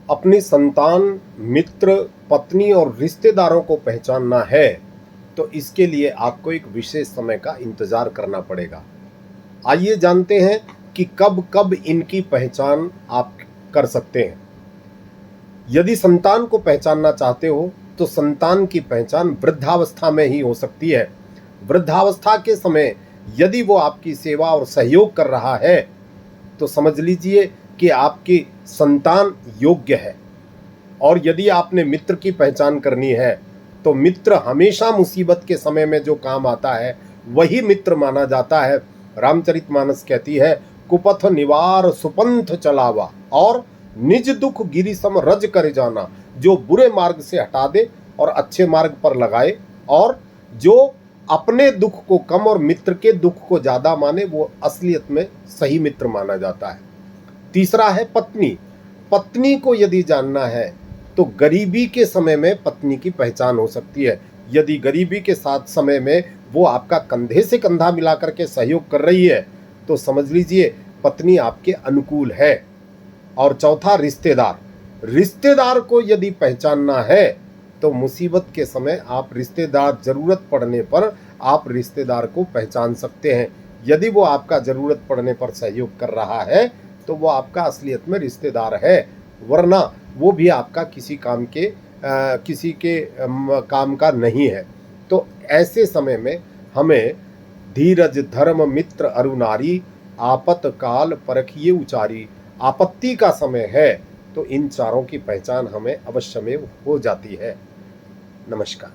अपनी संतान, मित्र, पत्नी और रिश्तेदारों को पहचानना है तो इसके लिए आपको एक विशेष समय का इंतजार करना पड़ेगा। आइए जानते हैं कि कब कब इनकी पहचान आप कर सकते हैं। यदि संतान को पहचानना चाहते हो तो संतान की पहचान वृद्धावस्था में ही हो सकती है। वृद्धावस्था के समय यदि वो आपकी सेवा और सहयोग कर रहा है तो समझ लीजिए कि आपकी संतान योग्य है। और यदि आपने मित्र की पहचान करनी है तो मित्र हमेशा मुसीबत के समय में जो काम आता है वही मित्र माना जाता है। रामचरितमानस कहती है, कुपथ निवार सुपंथ चलावा और निज दुख गिरि सम रज कर जाना। जो बुरे मार्ग से हटा दे और अच्छे मार्ग पर लगाए, और जो अपने दुख को कम और मित्र के दुख को ज्यादा माने वो असलियत में सही मित्र माना जाता है। तीसरा है पत्नी। पत्नी को यदि जानना है तो गरीबी के समय में पत्नी की पहचान हो सकती है। यदि गरीबी के साथ समय में वो आपका कंधे से कंधा मिला करके सहयोग कर रही है तो समझ लीजिए पत्नी आपके अनुकूल है। और चौथा रिश्तेदार। रिश्तेदार को यदि पहचानना है तो मुसीबत के समय आप रिश्तेदार, जरूरत पड़ने पर आप रिश्तेदार को पहचान सकते हैं। यदि वो आपका जरूरत पड़ने पर सहयोग कर रहा है तो वो आपका असलियत में रिश्तेदार है, वरना वो भी आपका किसी काम के काम का नहीं है। तो ऐसे समय में हमें धीरज धर्म मित्र अरुनारी, आपत काल परखिए उचारी। आपत्ति का समय है तो इन चारों की पहचान हमें अवश्य में हो जाती है। नमस्कार।